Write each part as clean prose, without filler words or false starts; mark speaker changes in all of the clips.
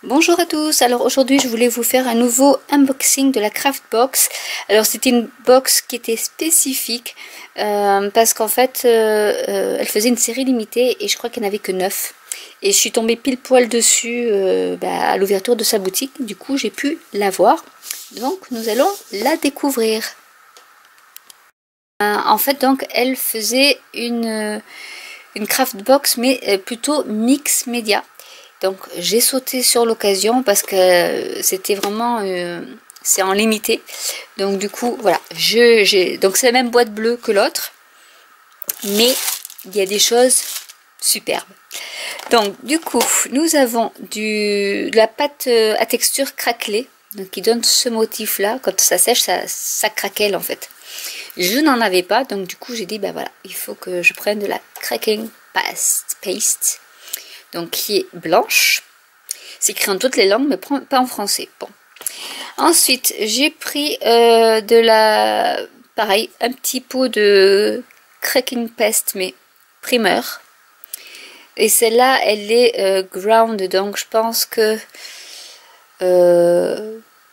Speaker 1: Bonjour à tous, alors aujourd'hui je voulais vous faire un nouveau unboxing de la Craftbox. Alors c'était une box qui était spécifique parce qu'en fait elle faisait une série limitée et je crois qu'il n'y en avait que 9. Et je suis tombée pile poil dessus à l'ouverture de sa boutique, du coup j'ai pu la voir. Donc nous allons la découvrir. En fait donc elle faisait une Craftbox mais plutôt mix média. Donc j'ai sauté sur l'occasion parce que c'était vraiment c'est en limité. Donc du coup voilà, donc c'est la même boîte bleue que l'autre, mais il y a des choses superbes. Donc du coup nous avons de la pâte à texture craquelée, donc qui donne ce motif là. Quand ça sèche, ça craquelle en fait. Je n'en avais pas, donc du coup j'ai dit bah voilà, il faut que je prenne de la cracking paste. Donc qui est blanche. C'est écrit en toutes les langues, mais pas en français. Bon. Ensuite, j'ai pris pareil, un petit pot de cracking paste, mais primeur. Et celle-là, elle est ground, donc je pense que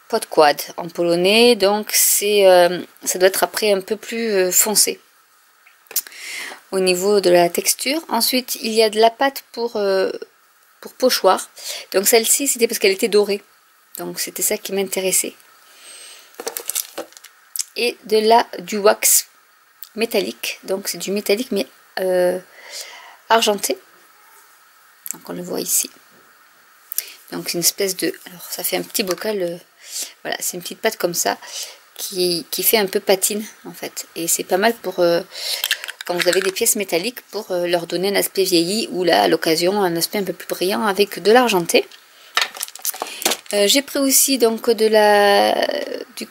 Speaker 1: podkład en polonais, donc ça doit être après un peu plus foncé au niveau de la texture. Ensuite, il y a de la pâte pour pochoir. Donc celle-ci, c'était parce qu'elle était dorée. Donc c'était ça qui m'intéressait. Et du wax métallique. Donc c'est du métallique mais argenté. Donc on le voit ici. Donc c'est une espèce de... Alors ça fait un petit bocal. Voilà, c'est une petite pâte comme ça qui fait un peu patine en fait. Et c'est pas mal pour... quand vous avez des pièces métalliques pour leur donner un aspect vieilli ou là à l'occasion un aspect un peu plus brillant avec de l'argenté. J'ai pris aussi donc du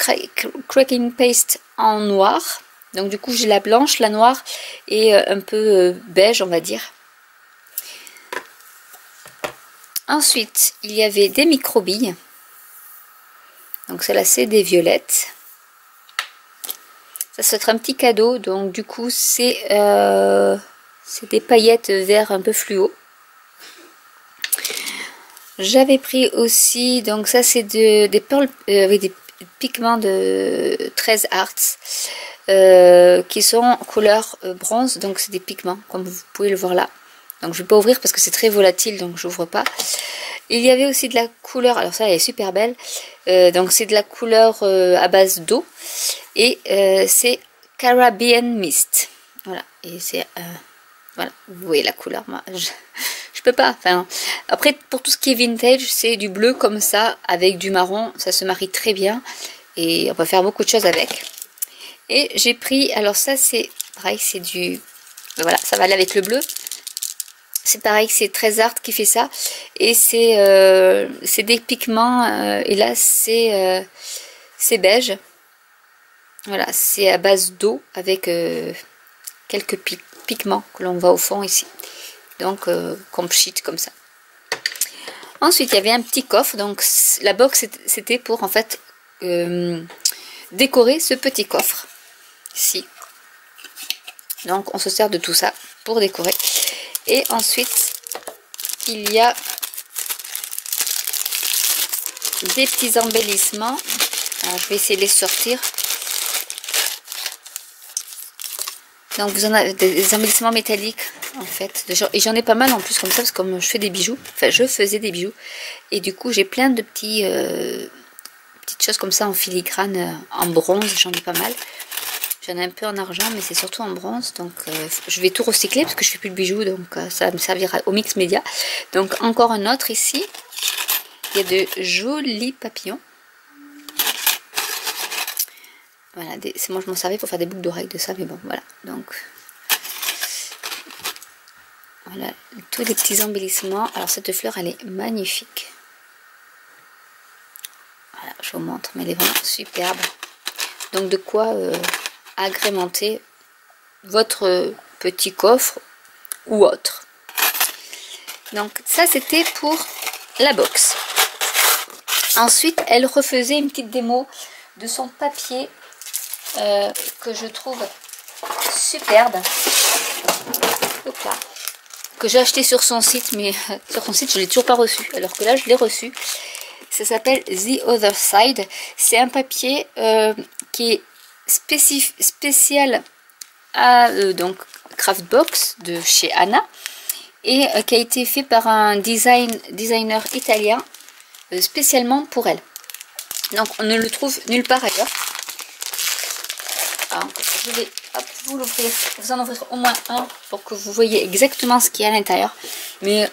Speaker 1: cracking paste en noir. Donc du coup j'ai la blanche, la noire et un peu beige on va dire. Ensuite il y avait des micro-billes. Donc celle-là c'est des violettes. Ça va être un petit cadeau, donc du coup c'est des paillettes vert un peu fluo. J'avais pris aussi, donc ça c'est des perles avec des pigments de 13 Arts qui sont couleur bronze, donc c'est des pigments comme vous pouvez le voir là. Donc je ne vais pas ouvrir parce que c'est très volatile, donc j'ouvre pas. Il y avait aussi de la couleur, alors ça elle est super belle, donc c'est de la couleur à base d'eau et c'est Caribbean Mist. Voilà, et c'est voilà, vous voyez la couleur, moi je peux pas. Enfin, après pour tout ce qui est vintage, c'est du bleu comme ça avec du marron, ça se marie très bien et on peut faire beaucoup de choses avec. Et j'ai pris, alors ça c'est pareil, c'est du, voilà, ça va aller avec le bleu. C'est pareil, c'est 13 Art qui fait ça. Et c'est des pigments. Et là, c'est beige. Voilà, c'est à base d'eau avec quelques pigments que l'on voit au fond ici. Donc, comme sheet, comme ça. Ensuite, il y avait un petit coffre. Donc, la box, c'était pour, en fait, décorer ce petit coffre. Ici. Donc, on se sert de tout ça pour décorer. Et ensuite, il y a des petits embellissements. Alors, je vais essayer de les sortir. Donc, vous en avez des embellissements métalliques, en fait. Et j'en ai pas mal en plus, comme ça, parce que comme je fais des bijoux. Enfin, je faisais des bijoux. Et du coup, j'ai plein de petites choses comme ça en filigrane, en bronze. J'en ai pas mal. J'en ai un peu en argent, mais c'est surtout en bronze. Donc, je vais tout recycler parce que je fais plus de bijoux. Donc, ça va me servir au mix média. Donc, encore un autre ici. Il y a de jolis papillons. Voilà, moi je m'en servais pour faire des boucles d'oreilles de ça, mais bon, voilà. Donc, voilà, tous les petits embellissements. Alors, cette fleur, elle est magnifique. Voilà, je vous montre, mais elle est vraiment superbe. Donc, de quoi agrémenter votre petit coffre ou autre. Donc ça c'était pour la box. Ensuite elle refaisait une petite démo de son papier que je trouve superbe. Hop là. que j'ai acheté sur son site, mais sur son site je l'ai toujours pas reçu, alors que là je l'ai reçu. Ça s'appelle The Other Side. C'est un papier qui est spécial à donc Craftbox de chez Anna et qui a été fait par un designer italien spécialement pour elle. Donc on ne le trouve nulle part ailleurs. Alors, je vais vous l'ouvrir, vous en ouvrir au moins un pour que vous voyez exactement ce qu'il y a à l'intérieur. Mais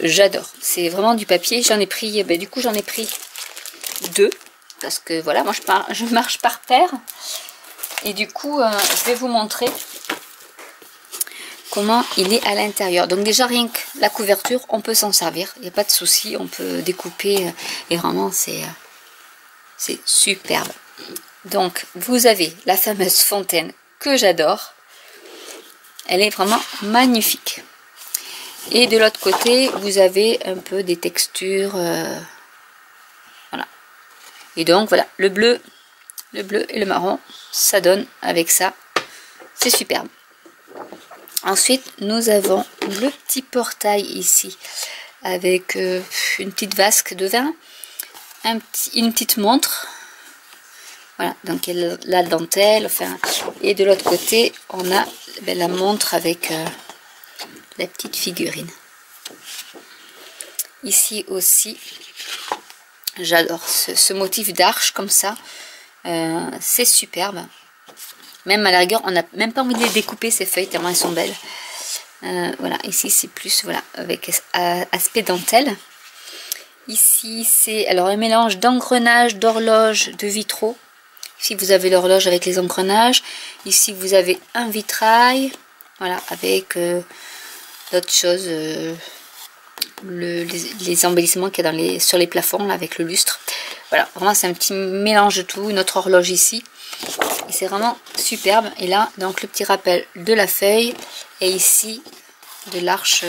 Speaker 1: j'adore, c'est vraiment du papier. J'en ai pris, du coup j'en ai pris 2 parce que voilà, moi je marche par paire. Et du coup je vais vous montrer comment il est à l'intérieur. Donc déjà rien que la couverture, on peut s'en servir, il n'y a pas de souci, on peut découper et vraiment c'est superbe. Donc vous avez la fameuse fontaine que j'adore, elle est vraiment magnifique. Et de l'autre côté vous avez un peu des textures, voilà. Et donc voilà, le bleu et le marron, ça donne avec ça, c'est superbe. Ensuite nous avons le petit portail ici avec une petite vasque de vin, une petite montre. Voilà, donc il y a la dentelle, enfin, et de l'autre côté, on a la montre avec la petite figurine. Ici aussi, j'adore ce motif d'arche comme ça, c'est superbe. Même à la rigueur, on n'a même pas envie de les découper ces feuilles tellement elles sont belles. Voilà, ici c'est plus voilà avec aspect dentelle. Ici c'est alors un mélange d'engrenages, d'horloges, de vitraux. Ici vous avez l'horloge avec les engrenages. Ici vous avez un vitrail, voilà, avec d'autres choses, les embellissements qu'il y a sur les plafonds là, avec le lustre. Voilà, vraiment c'est un petit mélange de tout. Une autre horloge ici. Et c'est vraiment superbe. Et là, donc le petit rappel de la feuille. Et ici, de l'arche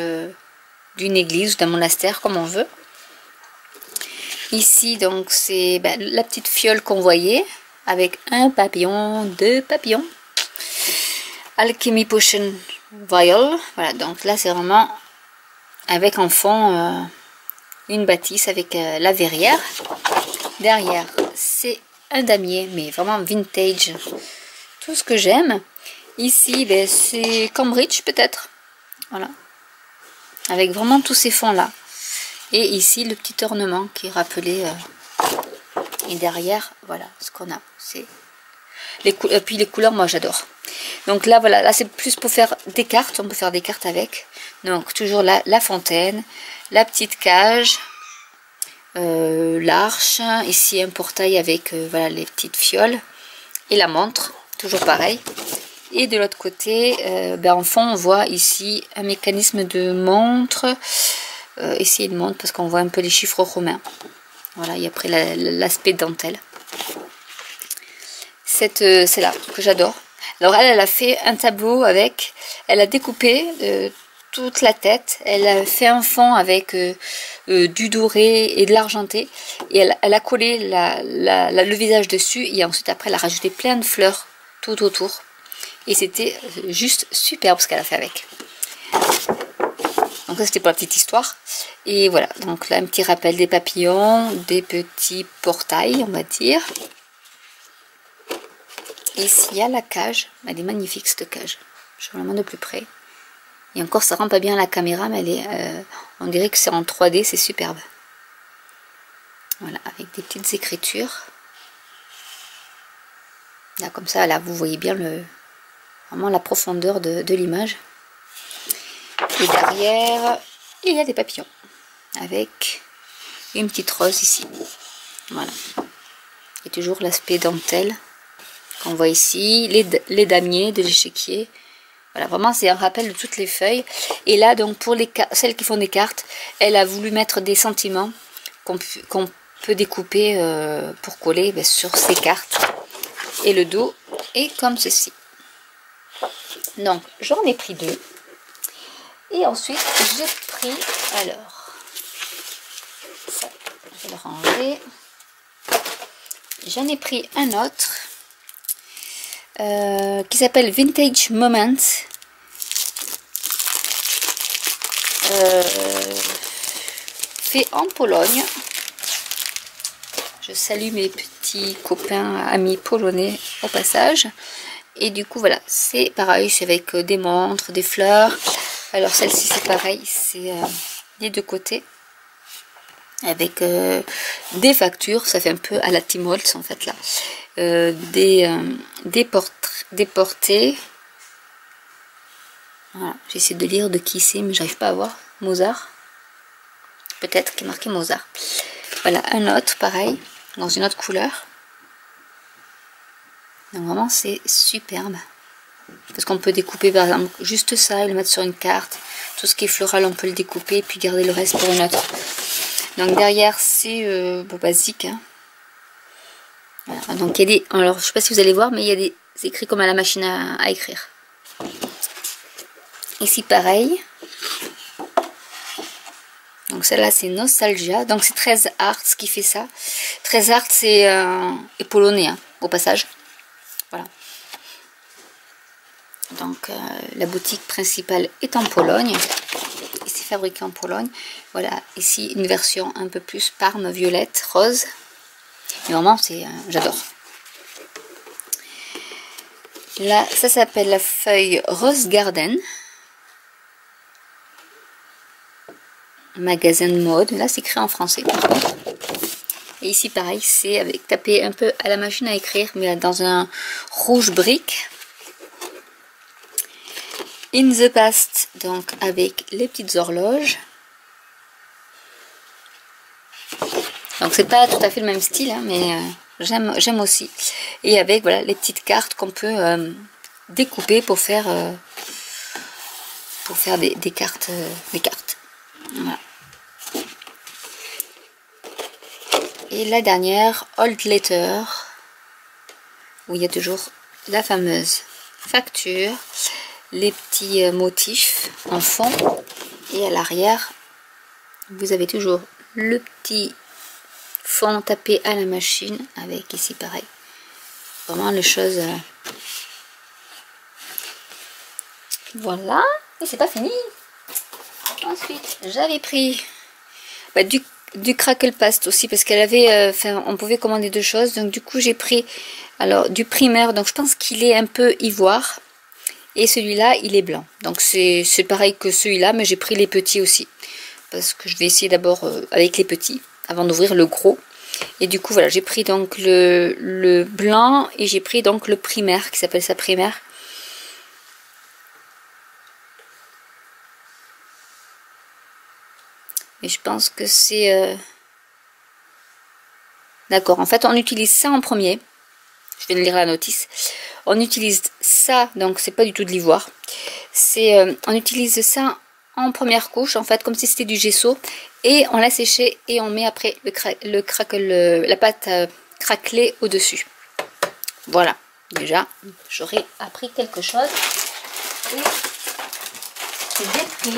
Speaker 1: d'une église ou d'un monastère, comme on veut. Ici, donc, c'est la petite fiole qu'on voyait. Avec un papillon, 2 papillons. Alchemy Potion Vial. Voilà, donc là, c'est vraiment avec en fond une bâtisse avec la verrière. Derrière, c'est un damier, mais vraiment vintage. Tout ce que j'aime. Ici, c'est Cambridge, peut-être. Voilà. Avec vraiment tous ces fonds-là. Et ici, le petit ornement qui est rappelé... Et derrière, voilà ce qu'on a. C'est puis les couleurs, moi j'adore. Donc là, voilà, là c'est plus pour faire des cartes. On peut faire des cartes avec. Donc toujours la fontaine, la petite cage, l'arche. Ici un portail avec voilà les petites fioles et la montre, toujours pareil. Et de l'autre côté, en fond, on voit ici un mécanisme de montre. Ici une montre parce qu'on voit un peu les chiffres romains. Voilà, et après l'aspect dentelle. C'est là que j'adore. Alors elle a fait un tableau avec, elle a découpé toute la tête, elle a fait un fond avec du doré et de l'argenté, et elle a collé le visage dessus, et ensuite après elle a rajouté plein de fleurs tout autour. Et c'était juste superbe ce qu'elle a fait avec. Donc ça c'était pour la petite histoire. Et voilà, donc là un petit rappel des papillons, des petits portails on va dire. Ici il y a la cage, elle est magnifique cette cage. Je vous la montre de plus près. Et encore ça rend pas bien à la caméra, mais elle est, on dirait que c'est en 3D, c'est superbe. Voilà, avec des petites écritures. Là comme ça, là vous voyez bien vraiment la profondeur de l'image. Et derrière, il y a des papillons avec une petite rose ici. Voilà. Et toujours l'aspect dentelle qu'on voit ici, les damiers de l'échiquier. Voilà, vraiment c'est un rappel de toutes les feuilles. Et là, donc pour celles qui font des cartes, elle a voulu mettre des sentiments qu'on peut découper pour coller sur ces cartes. Et le dos est comme ceci. Donc j'en ai pris 2. Et ensuite, j'ai pris, alors, ça, je vais le ranger. J'en ai pris un autre qui s'appelle Vintage Moments. fait en Pologne. Je salue mes petits copains, amis polonais au passage. Et du coup voilà, c'est pareil, c'est avec des montres, des fleurs. Alors celle-ci c'est pareil, c'est des deux côtés. Avec des factures, ça fait un peu à la Tim Holtz en fait là. Des portées. Voilà, j'essaie de lire de qui c'est, mais j'arrive pas à voir. Mozart. Peut-être qui est marqué Mozart. Voilà, un autre pareil, dans une autre couleur. Donc vraiment c'est superbe. Parce qu'on peut découper par exemple juste ça et le mettre sur une carte. Tout ce qui est floral on peut le découper et puis garder le reste pour une autre. Donc derrière c'est bon, basique. Hein. Voilà. Donc il y a des. Alors je sais pas si vous allez voir, mais il y a des écrits comme à la machine à écrire. Ici pareil. Donc celle-là c'est Nostalgia. Donc c'est 13 Arts qui fait ça. 13 Arts c'est polonais hein, au passage. Voilà. Donc la boutique principale est en Pologne. Et c'est fabriqué en Pologne. Voilà, ici une version un peu plus parme, violette, rose. Et vraiment c'est j'adore. Là, ça s'appelle la feuille Rose Garden. Magasin de mode. Là, c'est écrit en français. Et ici, pareil, c'est avec tapé un peu à la machine à écrire, mais dans un rouge brique. In the Past, donc avec les petites horloges. Donc, c'est pas tout à fait le même style, hein, mais j'aime aussi. Et avec voilà les petites cartes qu'on peut découper pour faire des cartes. Voilà. Et la dernière, Old Letter, où il y a toujours la fameuse facture, les petits motifs en fond, et à l'arrière, vous avez toujours le petit fond tapé à la machine, avec ici pareil. Vraiment les choses... Voilà, et c'est pas fini. Ensuite, j'avais pris du Crackle Past aussi parce qu'elle avait, on pouvait commander deux choses. Donc du coup, j'ai pris alors du primaire. Donc je pense qu'il est un peu ivoire et celui-là, il est blanc. Donc c'est pareil que celui-là, mais j'ai pris les petits aussi parce que je vais essayer d'abord avec les petits avant d'ouvrir le gros. Et du coup, voilà, j'ai pris donc le blanc et j'ai pris donc le primaire qui s'appelle ça primaire. Et je pense que c'est... D'accord, en fait on utilise ça en premier. Je vais lire la notice. On utilise ça, donc c'est pas du tout de l'ivoire. On utilise ça en première couche, en fait, comme si c'était du gesso. Et on l'a séché et on met après la pâte craquelée au-dessus. Voilà, déjà, j'aurais appris quelque chose. Et j'ai pris...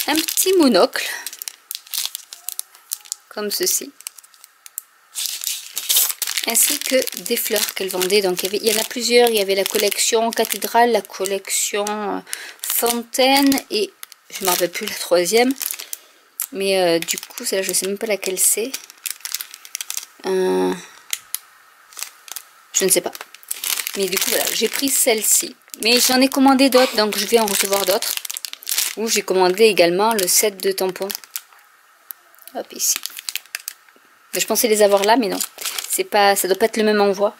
Speaker 1: un petit monocle comme ceci, ainsi que des fleurs qu'elle vendait. Donc il y en a plusieurs, il y avait la collection cathédrale, la collection fontaine et je ne me rappelle plus la troisième, mais du coup celle-là je ne sais même pas laquelle c'est, je ne sais pas, mais du coup voilà, j'ai pris celle-ci, mais j'en ai commandé d'autres, donc je vais en recevoir d'autres. Où j'ai commandé également le set de tampons. Hop, ici. Mais je pensais les avoir là, mais non. C'est pas, ça doit pas être le même envoi.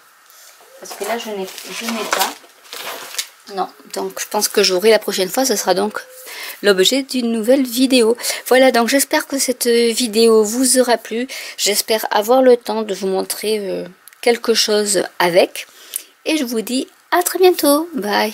Speaker 1: Parce que là, je n'ai pas. Non, donc je pense que j'aurai la prochaine fois. Ce sera donc l'objet d'une nouvelle vidéo. Voilà, donc j'espère que cette vidéo vous aura plu. J'espère avoir le temps de vous montrer quelque chose avec. Et je vous dis à très bientôt. Bye.